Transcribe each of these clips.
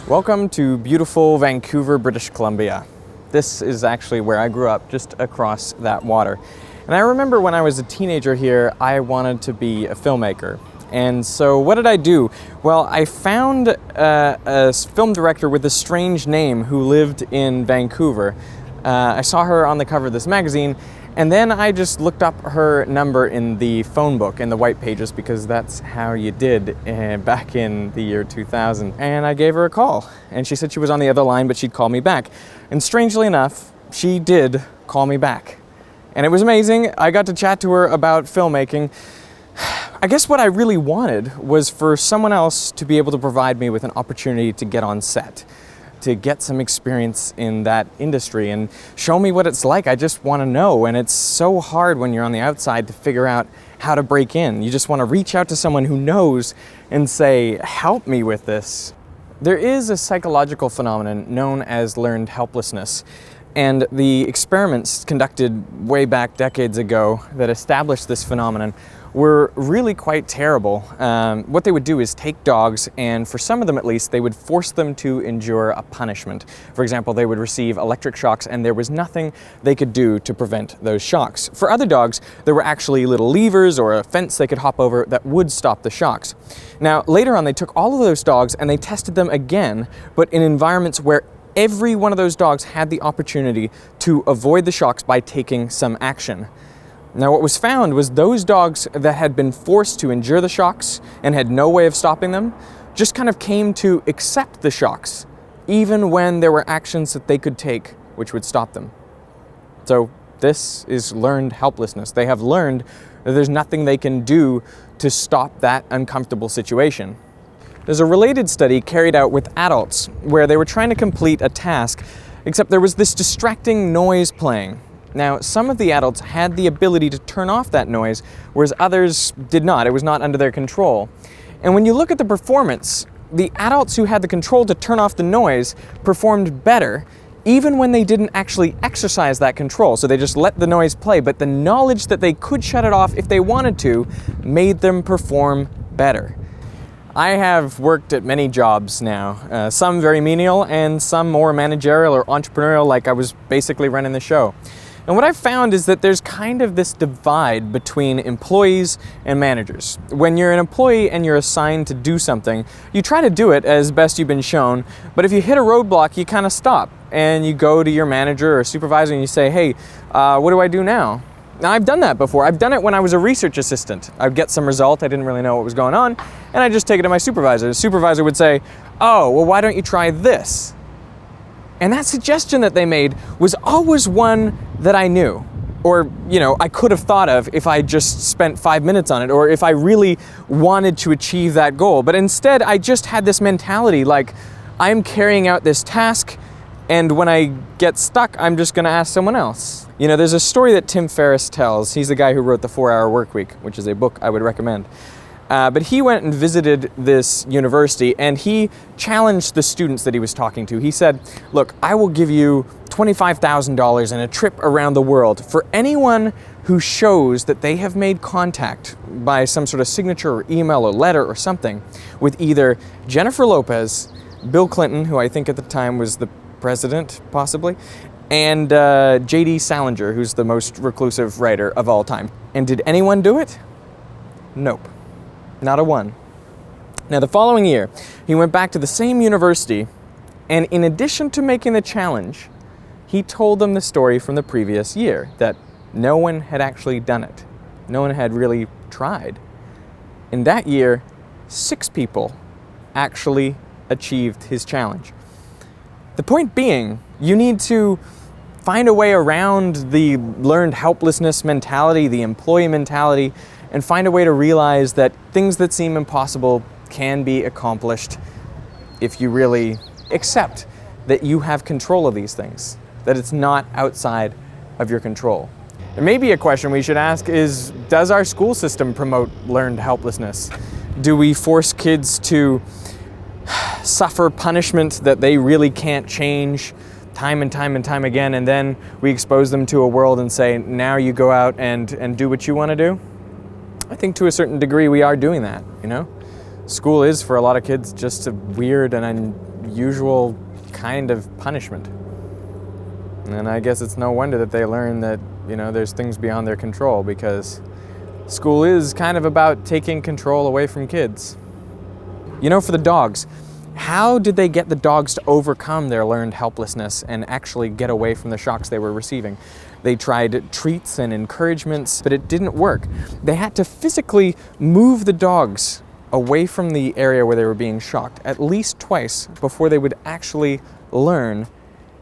Welcome to beautiful Vancouver, British Columbia. This is actually where I grew up, just across that water. And I remember when I was a teenager here, I wanted to be a filmmaker. And so what did I do? Well, I found a film director with a strange name who lived in Vancouver. I saw her on the cover of this magazine, and then I just looked up her number in the phone book, in the white pages, because that's how you did back in the year 2000. And I gave her a call, and she said she was on the other line, but she'd call me back. And strangely enough, she did call me back. And it was amazing. I got to chat to her about filmmaking. I guess what I really wanted was for someone else to be able to provide me with an opportunity to get on set, to get some experience in that industry and show me what it's like. I just want to know, and it's so hard when you're on the outside to figure out how to break in. You just want to reach out to someone who knows and say, help me with this. There is a psychological phenomenon known as learned helplessness, and the experiments conducted way back decades ago that established this phenomenon were really quite terrible. What they would do is take dogs, and for some of them at least, they would force them to endure a punishment. For example, they would receive electric shocks, and there was nothing they could do to prevent those shocks. For other dogs, there were actually little levers or a fence they could hop over that would stop the shocks. Now, later on, they took all of those dogs and they tested them again, but in environments where every one of those dogs had the opportunity to avoid the shocks by taking some action. Now, what was found was those dogs that had been forced to endure the shocks and had no way of stopping them just kind of came to accept the shocks, even when there were actions that they could take which would stop them. So this is learned helplessness. They have learned that there's nothing they can do to stop that uncomfortable situation. There's a related study carried out with adults where they were trying to complete a task, except there was this distracting noise playing. Now, some of the adults had the ability to turn off that noise, whereas others did not. It was not under their control. And when you look at the performance, the adults who had the control to turn off the noise performed better, even when they didn't actually exercise that control. So they just let the noise play, but the knowledge that they could shut it off if they wanted to made them perform better. I have worked at many jobs now, some very menial and some more managerial or entrepreneurial, like I was basically running the show. And what I've found is that there's kind of this divide between employees and managers. When you're an employee and you're assigned to do something, you try to do it as best you've been shown, but if you hit a roadblock, you kind of stop and you go to your manager or supervisor and you say, hey, what do I do now? Now, I've done that before. I've done it when I was a research assistant. I'd get some result, I didn't really know what was going on, and I'd just take it to my supervisor. The supervisor would say, oh, well, why don't you try this? And that suggestion that they made was always one that I knew, or, I could have thought of if I just spent 5 minutes on it, or if I really wanted to achieve that goal. But instead, I just had this mentality like, I'm carrying out this task, and when I get stuck, I'm just gonna ask someone else. There's a story that Tim Ferriss tells. He's the guy who wrote The 4-Hour Workweek, which is a book I would recommend. But he went and visited this university, and he challenged the students that he was talking to. He said, look, I will give you $25,000 and a trip around the world for anyone who shows that they have made contact by some sort of signature or email or letter or something with either Jennifer Lopez, Bill Clinton, who I think at the time was the president, possibly, and J.D. Salinger, who's the most reclusive writer of all time. And did anyone do it? Nope. Not a one. Now, the following year, he went back to the same university, and in addition to making the challenge, he told them the story from the previous year, that no one had actually done it. No one had really tried. In that year, 6 people actually achieved his challenge. The point being, you need to find a way around the learned helplessness mentality, the employee mentality, and find a way to realize that things that seem impossible can be accomplished if you really accept that you have control of these things, that it's not outside of your control. And maybe a question we should ask is, does our school system promote learned helplessness? Do we force kids to suffer punishment that they really can't change time and time and time again, and then we expose them to a world and say, now you go out and do what you want to do? I think to a certain degree we are doing that, School is, for a lot of kids, just a weird and usual kind of punishment. And I guess it's no wonder that they learn that, there's things beyond their control, because school is kind of about taking control away from kids. For the dogs, how did they get the dogs to overcome their learned helplessness and actually get away from the shocks they were receiving? They tried treats and encouragements, but it didn't work. They had to physically move the dogs away from the area where they were being shocked at least twice before they would actually learn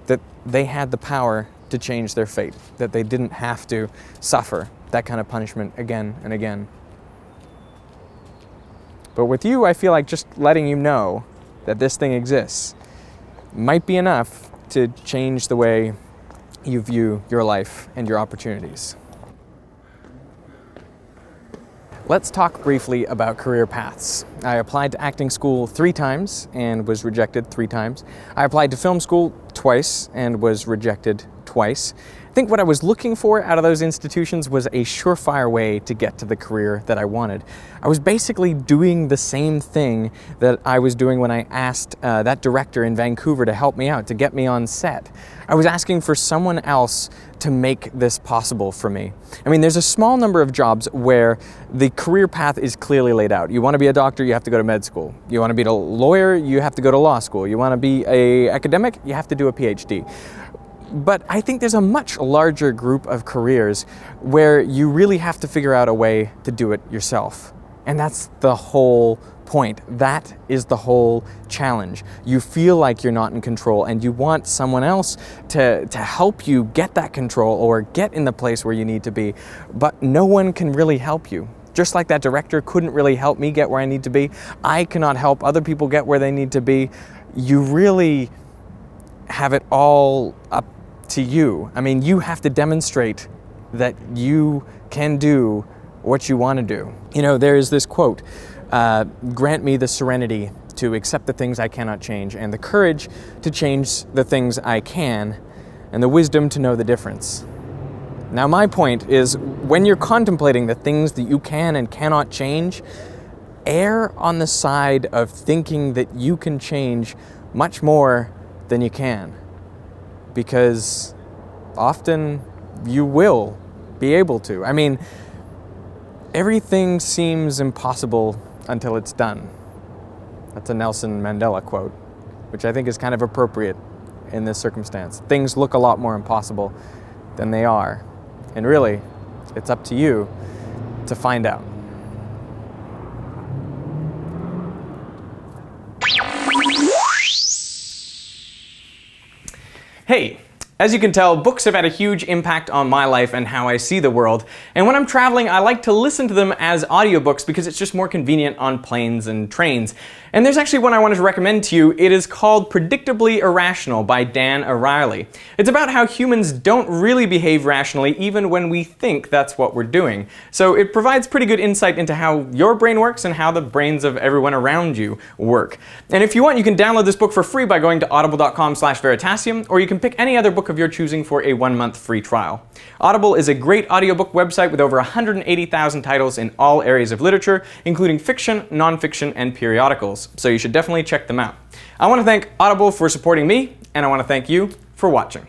that they had the power to change their fate, that they didn't have to suffer that kind of punishment again and again. But with you, I feel like just letting you know that this thing exists might be enough to change the way you view your life and your opportunities. Let's talk briefly about career paths. I applied to acting school 3 times and was rejected 3 times. I applied to film school twice and was rejected twice. I think what I was looking for out of those institutions was a surefire way to get to the career that I wanted. I was basically doing the same thing that I was doing when I asked that director in Vancouver to help me out, to get me on set. I was asking for someone else to make this possible for me. I mean, there's a small number of jobs where the career path is clearly laid out. You want to be a doctor, you have to go to med school. You want to be a lawyer, you have to go to law school. You want to be an academic, you have to do a PhD. But I think there's a much larger group of careers where you really have to figure out a way to do it yourself. And that's the whole point. That is the whole challenge. You feel like you're not in control and you want someone else to help you get that control or get in the place where you need to be, but no one can really help you. Just like that director couldn't really help me get where I need to be, I cannot help other people get where they need to be. You really have it all up to you. I mean, you have to demonstrate that you can do what you want to do. There is this quote, grant me the serenity to accept the things I cannot change, and the courage to change the things I can, and the wisdom to know the difference. Now, my point is, when you're contemplating the things that you can and cannot change, err on the side of thinking that you can change much more than you can. Because often you will be able to. I mean, everything seems impossible until it's done. That's a Nelson Mandela quote, which I think is kind of appropriate in this circumstance. Things look a lot more impossible than they are. And really, it's up to you to find out. Hey, as you can tell, books have had a huge impact on my life and how I see the world. And when I'm traveling, I like to listen to them as audiobooks because it's just more convenient on planes and trains. And there's actually one I wanted to recommend to you. It is called Predictably Irrational by Dan O'Reilly. It's about how humans don't really behave rationally even when we think that's what we're doing. So it provides pretty good insight into how your brain works and how the brains of everyone around you work. And if you want, you can download this book for free by going to audible.com/Veritasium, or you can pick any other book of your choosing for a 1-month free trial. Audible is a great audiobook website with over 180,000 titles in all areas of literature, including fiction, nonfiction, and periodicals. So you should definitely check them out. I want to thank Audible for supporting me, and I want to thank you for watching.